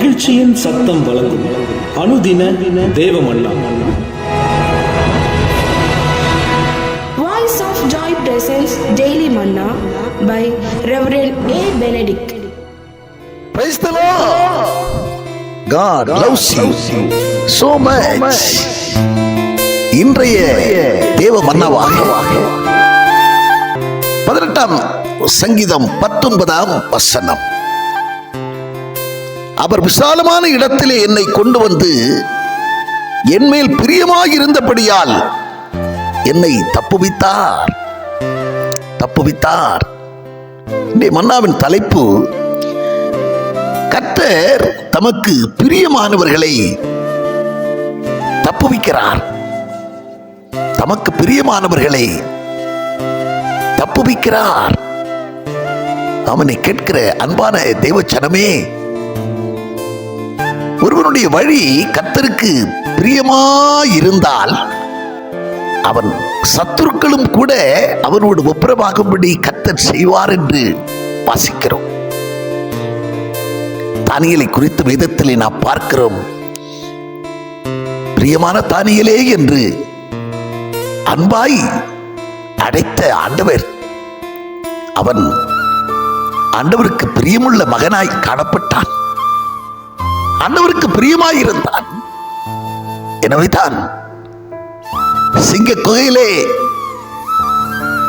மகிழ்ச்சியின் சத்தம் வழங்கும் அனுதின தேவமன்னா. Voice of Joy presents Daily Manna by Reverend A. Benedict. Praise the Lord. God loves you so much. இன்றைய தேவ மன்னாவாக 18ஆம் சங்கீதம் 19ஆம் வசனம். அவர் விசாலமான இடத்திலே என்னை கொண்டு வந்து என்மேல் பிரியமாயிருந்தபடியால் என்னை தப்புவித்தார். இந்த மன்னாவின் தலைப்பு, கர்த்தர் தமக்கு பிரியமானவர்களை தப்புவிக்கிறார். தமக்கு பிரியமானவர்களை தப்புவிக்கிறார். அவனை கேட்கிற அன்பான தேவச்சனமே, ஒருவனுடைய வழி கர்த்தருக்கு பிரியமாயிருந்தால் அவன் சத்துருக்களும் கூட அவனோடு ஒப்புரவாகும்படி கர்த்தர் செய்வார் என்று வாசிக்கிறோம். தானியேலை குறித்து வேதத்திலே நாம் பார்க்கிறோம். பிரியமான தானியேலே என்று அன்பாய் அழைத்த ஆண்டவர், அவன் ஆண்டவருக்கு பிரியமுள்ள மகனாய் காணப்பட்டான். ஆண்டவருக்கு பிரியமாயிருந்தான். எனவேதான் சிங்க குகையிலே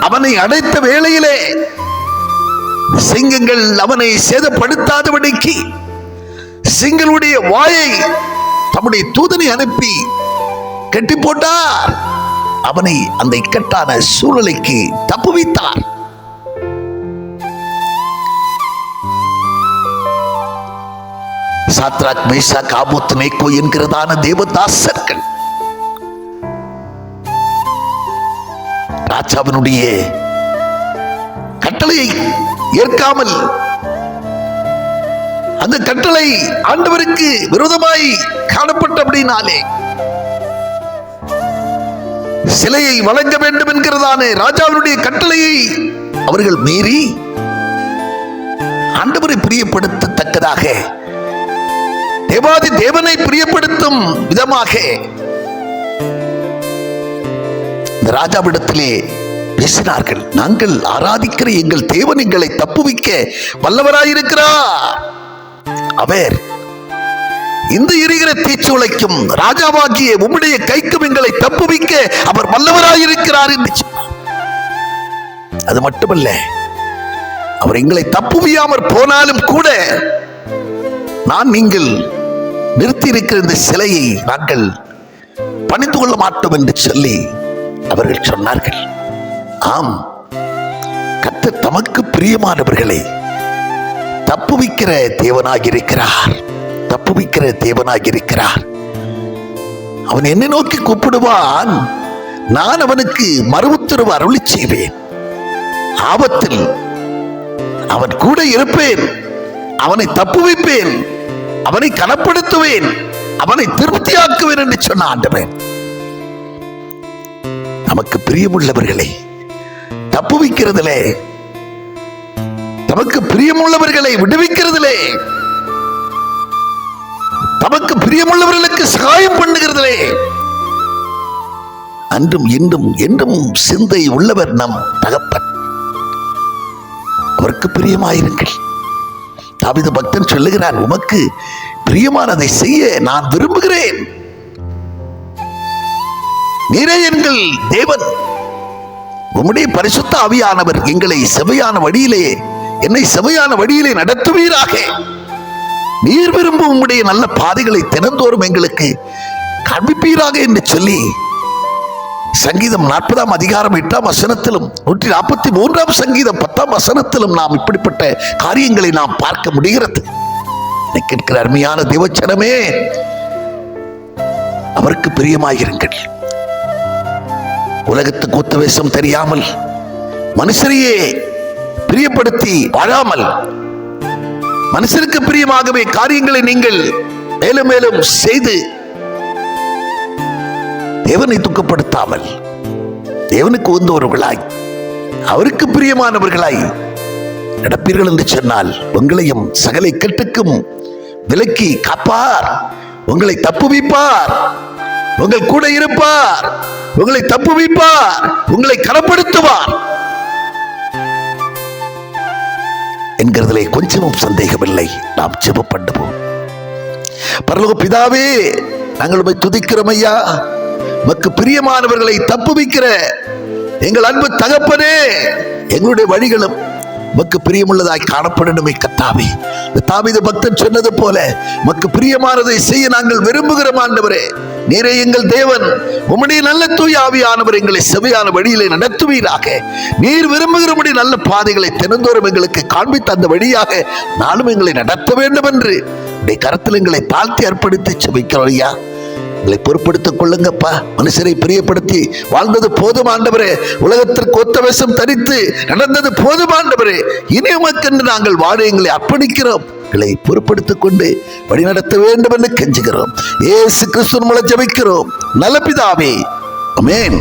அவனை அடைத்த வேளையிலே சிங்கங்கள் அவனை சேதப்படுத்தாதபடிக்கு சிங்களுடைய வாயை தம்முடைய தூதனை அனுப்பி கட்டி போட்டார். அவனை அந்த இக்கட்டான சூழ்நிலைக்கு தப்புவித்தார். சாத்ராக், மேஷாக், ஆபேத்நேகோ என்கிறதான தேவதாசர்கள் ராஜாவினுடைய கட்டளையை ஏற்காமல், அந்த கட்டளை ஆண்டவருக்கு விரோதமாய் காணப்பட்டபடினாலே சிலையை வழங்க வேண்டும் என்கிறதான ராஜாவினுடைய கட்டளையை அவர்கள் மீறி ஆண்டவரை பிரியப்படுத்தத்தக்கதாக, தேவாதி தேவனை பிரியப்படுத்தும் விதமாக இந்த ராஜாவிடத்திலே பேசினார்கள். நாங்கள் ஆராதிக்கிற எங்கள் தேவன் எங்களை தப்புவிக்க வல்லவராயிருக்கிறார். அவர் இந்த எரிகிற தீச்சூளைக்கும் ராஜாவாகிய உம்முடைய கைக்கும் எங்களை தப்புவிக்க அவர் வல்லவராயிருக்கிறார் என்று சொன்னார். அது மட்டுமல்ல, அவர் எங்களை தப்புவியாமற் போனாலும் கூட நீங்கள் நிறுத்தி இருக்கிற இந்த சிலையை நாங்கள் பணிந்து கொள்ள மாட்டோம் என்று சொல்லி அவர்கள் சொன்னார்கள். ஆம், கர்த்தர் தமக்கு பிரியமானவர்களை தப்புவிக்கிற தேவனாகியிருக்கிறார். அவன் என்னை நோக்கி கூப்பிடுவான், நான் அவனுக்கு மறு உத்தரவு அருளி செய்வேன். ஆபத்தில் அவன் கூட இருப்பேன், அவனை தப்புவிப்பேன், அவனை கனப்படுத்துவேன், அவனை திருப்தியாக்குவேன் என்று சொன்ன ஆண்டவன் நமக்கு பிரியமுள்ளவர்களை தப்புவிக்கிறதிலே, தமக்கு பிரியமுள்ளவர்களை விடுவிக்கிறதிலே, தமக்கு பிரியமுள்ளவர்களுக்கு சகாயம் பண்ணுகிறதிலே அன்றும் இன்றும் என்றும் சிந்தை உள்ளவர் நம் தகப்பன். அவருக்கு பிரியமாயிருங்கள். தாவீது பக்தன் சொல்லுகிறான், உமக்கு பிரியமானதை செய்ய நான் விரும்புகிறேன். நீரே எங்கள் தேவன், உம்முடைய பரிசுத்த ஆவியானவர் எங்களை என்னை செவையான வழியிலே நடத்துவீராக. நீர் விரும்பும் உம்முடைய நல்ல பாதைகளை தினந்தோறும் எங்களுக்கு காண்பிப்பீராக என்று சொல்லி சங்கீதம் 40ஆம் அதிகாரம் 8ஆம் வசனத்திலும் 143ஆம் சங்கீதம் 10ஆம் வசனத்திலும் நாம் இப்படிப்பட்ட காரியங்களை நாம் பார்க்க முடிகிறது. கேட்கிற அருமையான தேவச்சனமே, அவருக்கு பிரியமாயிருங்கள். உலகத்துக்கு ஒத்த வேஷம் தெரியாமல், மனுஷரையே பிரியப்படுத்தி வாழாமல், மனுஷருக்கு பிரியமாகவே காரியங்களை நீங்கள் மேலும் மேலும் செய்து தேவனை துக்கப்படுத்தாமல், தேவனுக்கு உகந்தவர்களாய், அவருக்கு பிரியமானவர்களாய் நடப்பீர்கள் என்று சொன்னால் உங்களையும் சகல இக்கட்டுக்கும் விலக்கி காப்பார், உங்களை தப்புவிப்பார், உங்கள் கூட இருப்பார், உங்களை தப்புவிப்பார், உங்களை கனப்படுத்துவார் என்கிறதிலே கொஞ்சமும் சந்தேகமில்லை. நாம் ஜெபம் பண்ணுவோம். பரலோக பிதாவே, நாங்கள் உம்மை துதிக்கிறோம் ஐயா. உமக்கு பிரியமானவர்களை தப்புவிக்கிற எங்கள் அன்பு தகப்பனே, எங்களுடைய வழிகளும் உமக்கு பிரியமுள்ளதாய் காணப்படணுமே கர்த்தாவே. தாவீது பக்தன் சொன்னது போல உமக்கு பிரியமானதை செய்ய நாங்கள் விரும்புகிறோம் ஆண்டவரே. நீரே எங்கள் தேவன், உம்முடைய நல்ல தூய ஆவியானவர் எங்களை செவையான வழியிலே நடத்துவீராக. நீர் விரும்புகிறபடி நல்ல பாதைகளை தினந்தோறும் எங்களுக்கு காண்பித்து அந்த வழியாக நானும் எங்களை நடத்த வேண்டும் என்று உடைய கரத்தில் எங்களை தாழ்த்தி அர்ப்பணித்து செபிக்கிறோம் ஐயா. எங்களை பொறுப்படுத்திக் கொள்ளுங்கப்பா. மனுஷரை பிரியப்படுத்தி வாழ்ந்தது போதும் ஆண்டவரே. உலகத்திற்கு ஒத்த வேஷம் தரித்து நடந்தது போதும் ஆண்டவரே. இனி உமக்கென்று நாங்கள் வாழ எங்களை அர்ப்பணிக்கிறோம். எங்களை பொறுப்படுத்திக் கொண்டு வழிநடத்த வேண்டும் என்று கெஞ்சுகிறோம். இயேசு கிறிஸ்துவின் மூலம் ஜெபிக்கிறோம் நல்ல பிதாவே, ஆமென்.